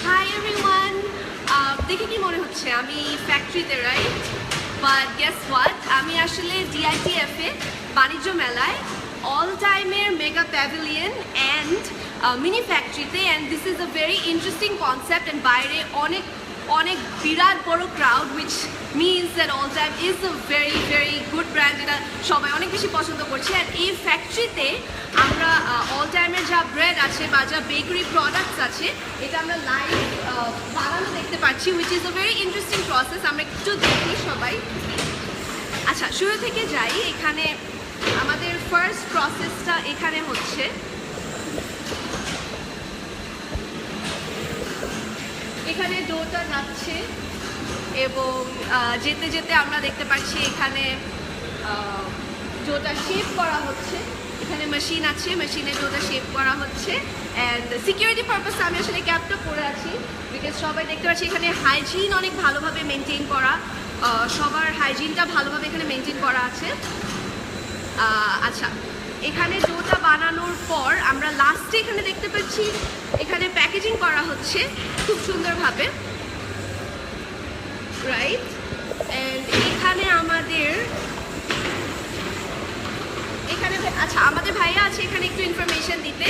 Hi everyone. দেখে কি মনে হচ্ছে আমি ফ্যাক্টরিতে, রাইট? বাট গেস হোয়াট, আমি আসলে DITF এ বাণিজ্য মেলায় অল টাইমের মেগা প্যাভিলিয়ন অ্যান্ড মিনি ফ্যাক্টরিতে, and this is a very interesting concept and বাইরে অনেক অনেক বিরাট বড় crowd, which means that all time is a very very good brand, যেটা সবাই অনেক বেশি পছন্দ করছে। অ্যান্ড এই ফ্যাক্টরিতে আমরা অল টাইমের যা ব্রেড আছে বা যা বেকারি প্রোডাক্টস আছে এটা আমরা লাইভ বানানো দেখতে পাচ্ছি, which is a very interesting process. আমরা একটু দেখি সবাই। আচ্ছা, শুরু থেকে যাই। এখানে আমাদের ফার্স্ট প্রসেসটা এখানে হচ্ছে, এখানে ডোটা যাচ্ছে এবং যেতে যেতে আমরা দেখতে পাচ্ছি এখানে ডোটা শেপ করা হচ্ছে। এখানে মেশিন আছে, মেশিনে ডোটা শেপ করা হচ্ছে। অ্যান্ড সিকিউরিটি পারপাসে আমি আসলে ক্যাপটা পরে আছি, বিকজ সবাই দেখতে পাচ্ছি এখানে হাইজিন অনেক ভালোভাবে মেনটেন করা, সবার হাইজিনটা ভালোভাবে এখানে মেনটেন করা আছে। আচ্ছা, এখানে ডোটা বানানোর পর আমরা লাস্টে এখানে দেখতে পাচ্ছি এখানে প্যাকেজিং করা হচ্ছে খুব সুন্দরভাবে, রাইট? অ্যান্ড এখানে আমাদের আচ্ছা, আমাদের ভাইয়া আছে এখানে একটু ইনফরমেশন দিতে।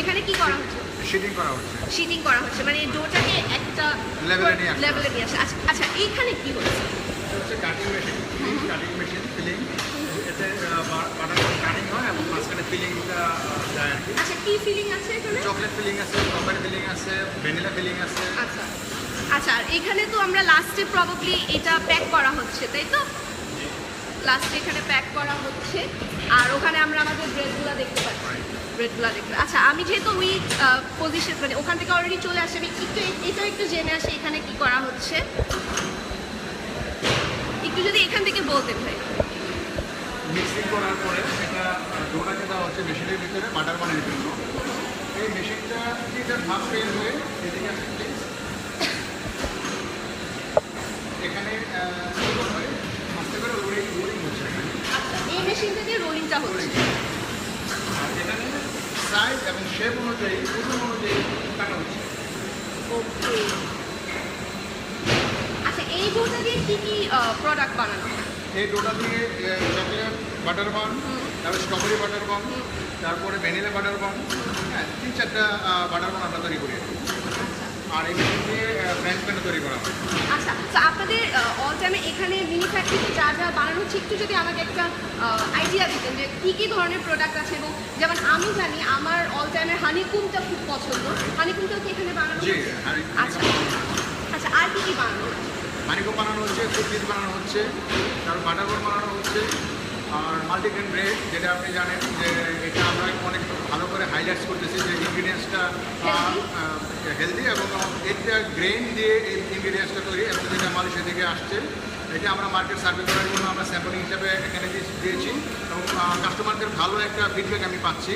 এখানে কি করা হচ্ছে? শিটিং করা হচ্ছে, মানে ডোটাকে একটা লেভেলে নিয়ে আসে। আচ্ছা, এইখানে কি হচ্ছে? কাটিং মেশিন ফিলিং, এতে বাটার কাটিং হয় এবং মাঝখানে ফিলিংটা যায় আর কি। আচ্ছা, কি ফিলিং আছে এখানে? চকলেট ফিলিং আছে, স্ট্রবেরি ফিলিং আছে, ভ্যানিলা ফিলিং আছে। আচ্ছা আচ্ছা, আর এখানে তো আমরা লাস্টে প্রবাবলি এটা প্যাক করা হচ্ছে, তাই তো? লাস্টে এখানে প্যাক করা হচ্ছে, আর ওখানে আমরা আমাদের ব্রেডগুলো দেখতে পাচ্ছি। আচ্ছা, আমি যেহেতু ওই পজিশন মানে ওখান থেকে অলরেডি চলে আসে, আমি একটু জেনে আসি এখানে কি করা হচ্ছে। একটু যদি এখান থেকে বলতেন ভাই। মিক্সিং করার পরে এটা ডোটাকে দেওয়া হচ্ছে মেশিনের ভিতরে বাটার বানানোর জন্য। এই মেশিনটা এটা ভাব বের হয়ে এদিকে আসছে প্লিজ। এখানে হয়ে আস্তে করে রোলিং হচ্ছে এখানে। আচ্ছা, এই মেশিনটা দিয়ে রোলিংটা হচ্ছে। আর এখানে সাইজ এবং শেপ অনুযায়ী ওজন অনুযায়ী কাটা হচ্ছে। ওকে। আচ্ছা, এই ডোটা দিয়ে কি কি প্রোডাক্ট বানানো হয়? এই ডোটা দিয়ে চকলেট বাটার বান, তারপরে স্ট্রবেরি বাটার বান, তারপরে ভ্যানিলা বাটার বান, হ্যাঁ 3-4টা বাটার বান আমরা তৈরি করি। আর এই মেশিন দিয়ে ফ্রেঞ্চ প্যানও তৈরি করা হয়। আচ্ছা, তো আপনাদের অল টাইমে এখানে মিনি ফ্যাক্টরিতে যা যা বানানো হচ্ছে একটু যদি আমাকে একটা আইডিয়া দিতেন যে কী কী ধরনের প্রোডাক্ট আছে। এবং যেমন আমি জানি আমার অল টাইমের হানিকুমটা খুব পছন্দ, হানিকুমটাও কি এখানে বানানো জি, হচ্ছে? আচ্ছা আচ্ছা, আর কী কী বানানো হচ্ছে? হানিকুম বানানো হচ্ছে, কুকিজ বানানো হচ্ছে, তারপর বাটার বান বানানো হচ্ছে, আর মাল্টিগ্রেন ব্রেড, যেটা আপনি জানেন যে এটা আমরা অনেক ভালো করে হাইলাইটস করতেছি যে ইনগ্রিডিয়েন্টসটা হেলদি এবং এটা গ্রেন দিয়ে এই ইনগ্রিডিয়েন্টসটা তৈরি এবং যেটা মালয়েশিয়া থেকে আসছে। এটা আমরা মার্কেট সার্ভে করার জন্য আমরা স্যাম্পলিং হিসাবে এখানে দিয়েছি এবং কাস্টমারদের ভালো একটা ফিডব্যাক আমি পাচ্ছি।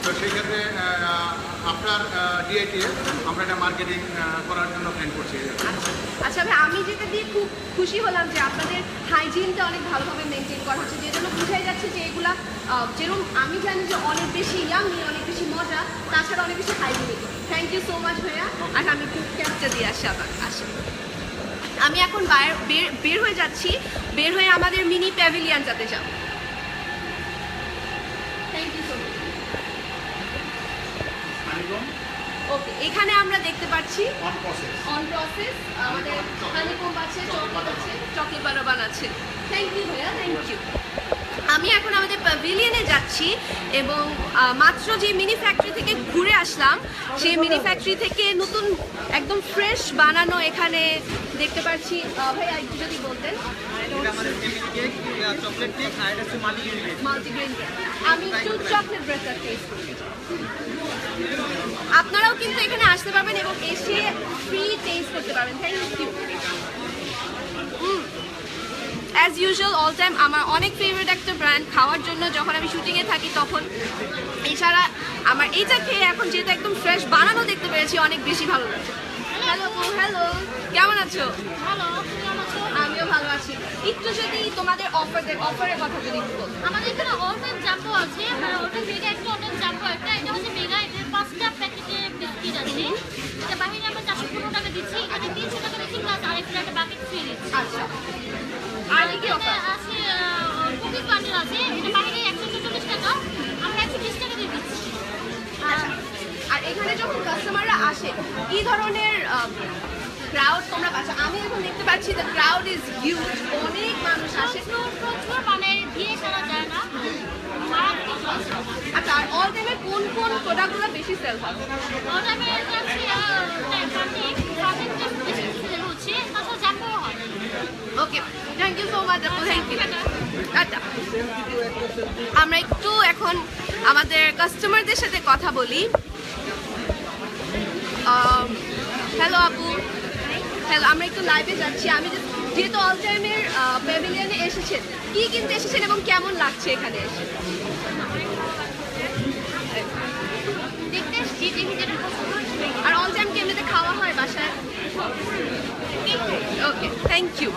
তো সেই ক্ষেত্রে আপনার DITF আমরা এটা মার্কেটিং করার জন্য প্ল্যান করছি। আচ্ছা ভাই, আমি যেটা দিয়ে খুব খুশি হলাম যে আপনাদের হাইজিনটা অনেক ভালোভাবে মেনটেন করা হচ্ছে, যে জন্য বোঝাই যাচ্ছে যে এগুলা যেরকম আমি জানি যে অনেক বেশি ইয়ামি, অনেক বেশি মজা, তাছাড়া অনেক বেশি hygienic. Thank you so much ভাইয়া। আর আমি খুব ক্যাপটা দিয়ে আসি আবার আসি। আমি এখন বের হয়ে যাচ্ছি, বের হয়ে আমাদের মিনি প্যাভিলিয়নটাতে যাব। Thank you so much. Okay, এখানে আমরা দেখতে পাচ্ছি অন প্রসেস আমাদের হানিকম আছে, চকলেট আছে, চকলেট বানাবান আছে। থ্যাংক ইউ ভাইয়া, থ্যাংক ইউ। আমি এখন আমাদের প্যাভিলিয়নে যাচ্ছি এবং মাত্র যে মিনি ফ্যাক্টরি থেকে ঘুরে আসলাম, সেই মিনি ফ্যাক্টরি থেকে নতুন একদম ফ্রেশ বানানো এখানে দেখতে পাচ্ছি। ভাইয়া একটু যদি বলতেন। চকলেট কেক আর এটা হচ্ছে মাল্টিগ্রেন কেক। আমি একটু চকলেট ব্রেডটা টেস্ট করি। আপনারাও কিন্তু এখানে আসতে পারবেন এবং এসে ফ্রি টেস্ট করতে পারবেন। Thank you. As usual all time আমার অনেক ফেভারিট একটা ব্র্যান্ড খাওয়ার জন্য, যখন আমি শুটিংয়ে থাকি তখন। এছাড়া আমার এইটা খেয়ে এখন যেহেতু একদম ফ্রেশ বানানো দেখতে পেরেছি, অনেক বেশি ভালো লাগছে। হ্যালো হ্যালো, কেমন আছো? ভালো, আমিও ভালো আছি। একটু যদি তোমাদের অফারের কথা যদি একটু বলো। আমাদের এখানে অল টাইম জাম্বো আছে, ওটা মেগা একটা, অল টাইম জাম্বো একটা। এটা হচ্ছে মেগা, এটার 5টা প্যাকেটে বিস্কিট আছে। এটা বাহিরে আমরা 415 টাকা আছে, এটা বাইরে 140 টাকা, আমরা 120 টাকা দিয়ে দিচ্ছি। আচ্ছা, আর এখানে যখন কাস্টমাররা আসে কি ধরনের ক্রাউড তোমরা পাচ্ছ? আমি এখন দেখতে পাচ্ছি দ্য ক্রাউড ইজ হিউজ, অনেক মানুষ আসে। প্রচুর মানে দিয়ে সারা যায় না, মারাত্মক চলছে। আচ্ছা, আর অল টাইমে কোন কোন প্রোডাক্টগুলো বেশি সেল হয়? অর্ডারের কাছে বেশি সেল হচ্ছে, তাছাড়া জাম্পও হয়। ওকে, থ্যাংক ইউ সো মাচ আপু, থ্যাংক ইউ। আচ্ছা, আমরা একটু এখন আমাদের কাস্টমারদের সাথে কথা বলি। হ্যালো আপু, হ্যালো, আমরা একটু লাইভে যাচ্ছি। আমি যেহেতু অল টাইমের প্যাভিলিয়নে এসেছেন, কি কিনতে এসেছেন এবং কেমন লাগছে এখানে এসে? দেখতে এসছি, দেখি যেটা পছন্দ হচ্ছে। আর অল টাইম কি এমনিতে খাওয়া হয় বাসায়? ওকে, থ্যাংক ইউ।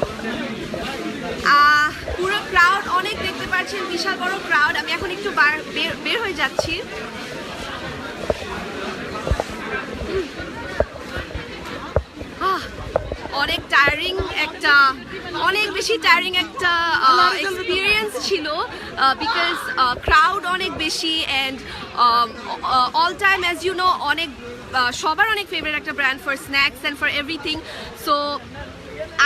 পুরো ক্রাউড অনেক দেখতে পাচ্ছেন, বিশাল বড় ক্রাউড। আমি এখন একটু বের হয়ে যাচ্ছি। অনেক টায়ারিং একটা, অনেক বেশি টায়ারিং একটা এক্সপিরিয়েন্স ছিল, বিকজ ক্রাউড অনেক বেশি and all time as you know অনেক সবার অনেক ফেভারিট একটা brand for snacks and for everything. So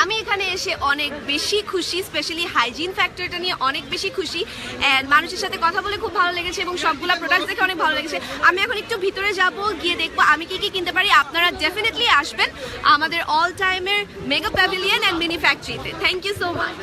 আমি এখানে এসে অনেক বেশি খুশি, স্পেশালি হাইজিন ফ্যাক্টরটা নিয়ে অনেক বেশি খুশি অ্যান্ড মানুষের সাথে কথা বলে খুব ভালো লেগেছে এবং সবগুলো প্রোডাক্ট দেখে অনেক ভালো লেগেছে। আমি এখন একটু ভিতরে যাব, গিয়ে দেখবো আমি কি কি কিনতে পারি। আপনারা ডেফিনেটলি আসবেন আমাদের অল টাইমের মেগা প্যাভিলিয়ন অ্যান্ড মিনি ফ্যাক্টরিতে। Thank you so much.